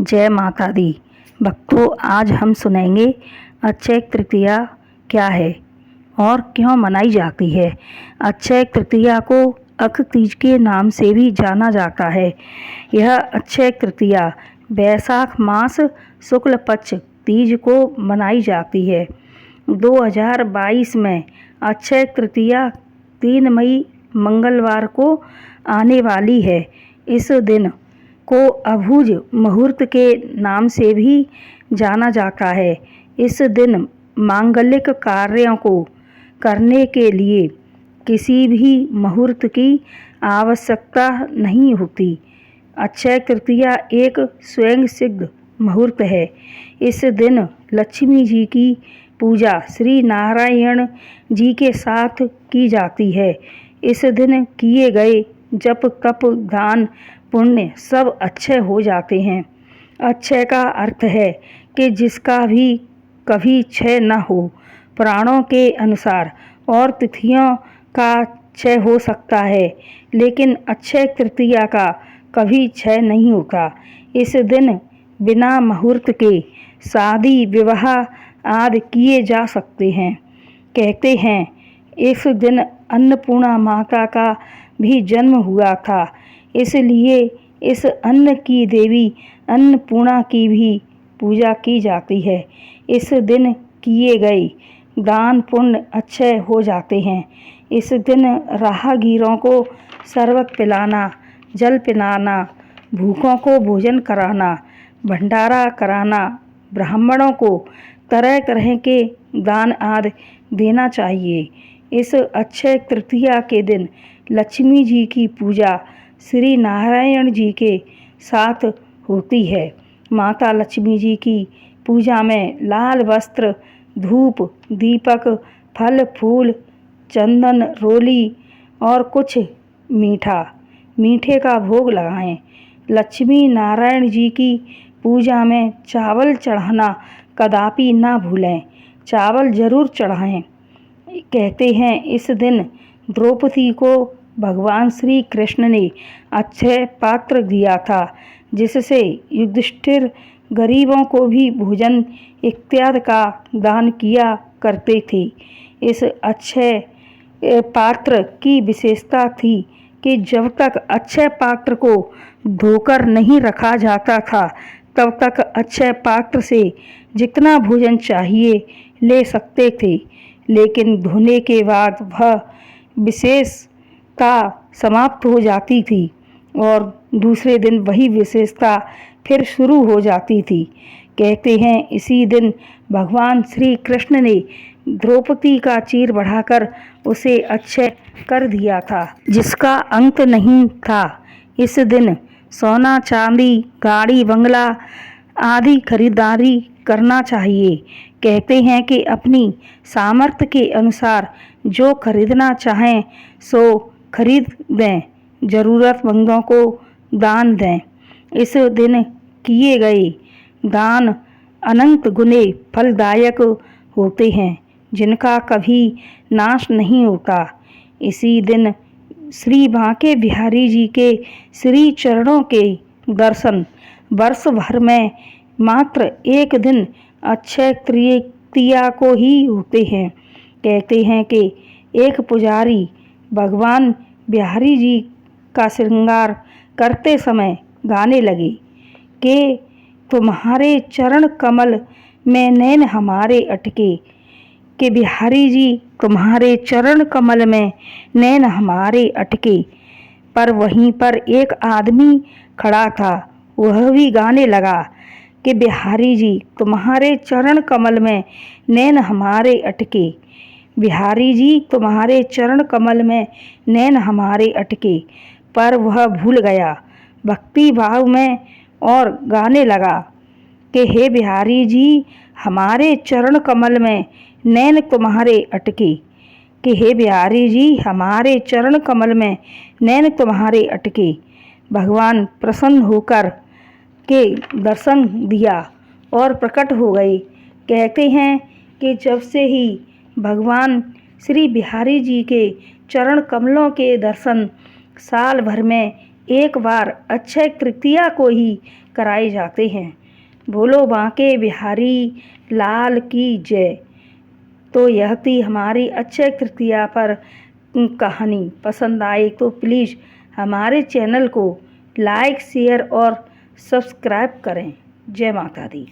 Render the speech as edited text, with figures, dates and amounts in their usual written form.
जय माता दी। भक्तों, आज हम सुनेंगे अक्षय तृतीया क्या है और क्यों मनाई जाती है। अक्षय तृतीया को अक्ष तीज के नाम से भी जाना जाता है। यह अक्षय तृतीया वैशाख मास शुक्ल पक्ष तीज को मनाई जाती है। 2022 में अक्षय तृतीया 3 मई मंगलवार को आने वाली है। इस दिन को अभुज मुहूर्त के नाम से भी जाना जाता है। इस दिन मांगलिक कार्यों को करने के लिए किसी भी मुहूर्त की आवश्यकता नहीं होती। अक्षय तृतीया एक स्वयं सिद्ध मुहूर्त है। इस दिन लक्ष्मी जी की पूजा श्री नारायण जी के साथ की जाती है। इस दिन किए गए जप तप दान पुण्य सब अक्षय हो जाते हैं। अक्षय का अर्थ है कि जिसका भी कभी क्षय न हो। पुराणों के अनुसार और तिथियों का क्षय हो सकता है, लेकिन अक्षय तृतीया का कभी क्षय नहीं होता। इस दिन बिना मुहूर्त के शादी विवाह आदि किए जा सकते हैं। कहते हैं इस दिन अन्नपूर्णा माता का भी जन्म हुआ था, इसलिए इस अन्न की देवी अन्नपूर्णा की भी पूजा की जाती है। इस दिन किए गए दान पुण्य अक्षय हो जाते हैं। इस दिन राहगीरों को शरबत पिलाना, जल पिलाना, भूखों को भोजन कराना, भंडारा कराना, ब्राह्मणों को तरह तरह के दान आदि देना चाहिए। इस अक्षय तृतीया के दिन लक्ष्मी जी की पूजा श्री नारायण जी के साथ होती है। माता लक्ष्मी जी की पूजा में लाल वस्त्र, धूप, दीपक, फल फूल, चंदन, रोली और कुछ मीठे का भोग लगाएं। लक्ष्मी नारायण जी की पूजा में चावल चढ़ाना कदापि ना भूलें। चावल जरूर चढ़ाएं। कहते हैं इस दिन द्रौपदी को भगवान श्री कृष्ण ने अक्षय पात्र दिया था, जिससे युधिष्ठिर गरीबों को भी भोजन इत्यादि का दान किया करते थे। इस अक्षय पात्र की विशेषता थी कि जब तक अक्षय पात्र को धोकर नहीं रखा जाता था, तब तक अक्षय पात्र से जितना भोजन चाहिए ले सकते थे, लेकिन धोने के बाद वह विशेषता समाप्त हो जाती थी और दूसरे दिन वही विशेषता फिर शुरू हो जाती थी। कहते हैं इसी दिन भगवान श्री कृष्ण ने द्रौपदी का चीर बढ़ाकर उसे अक्षय कर दिया था, जिसका अंत नहीं था। इस दिन सोना चांदी, गाड़ी बंगला आदि खरीदारी करना चाहिए। कहते हैं कि अपनी सामर्थ्य के अनुसार जो खरीदना चाहें सो खरीद दें, ज़रूरतमंदों को दान दें। इस दिन किए गए दान अनंत गुने फलदायक होते हैं, जिनका कभी नाश नहीं होता। इसी दिन श्री बांके बिहारी जी के श्री चरणों के दर्शन वर्ष भर में मात्र एक दिन अक्षय तृतीया को ही होते हैं। कहते हैं कि एक पुजारी भगवान बिहारी जी का श्रृंगार करते समय गाने लगे कि तुम्हारे चरण कमल में नैन हमारे अटके, कि बिहारी जी तुम्हारे चरण कमल में नैन हमारे अटके। पर वहीं पर एक आदमी खड़ा था, वह भी गाने लगा कि बिहारी जी तुम्हारे चरण कमल में नैन हमारे अटके, बिहारी जी तुम्हारे चरण कमल में नैन हमारे अटके। पर वह भूल गया भक्ति भाव में और गाने लगा कि हे बिहारी जी हमारे चरण कमल में नैन तुम्हारे अटके, कि हे बिहारी जी हमारे चरण कमल में नैन तुम्हारे अटके। भगवान प्रसन्न होकर के दर्शन दिया और प्रकट हो गए। कहते हैं कि जब से ही भगवान श्री बिहारी जी के चरण कमलों के दर्शन साल भर में एक बार अक्षय तृतीया को ही कराए जाते हैं। बोलो बांके बिहारी लाल की जय। तो यह थी हमारी अक्षय तृतीया पर कहानी। पसंद आए तो प्लीज़ हमारे चैनल को लाइक शेयर और सब्सक्राइब करें। जय माता दी।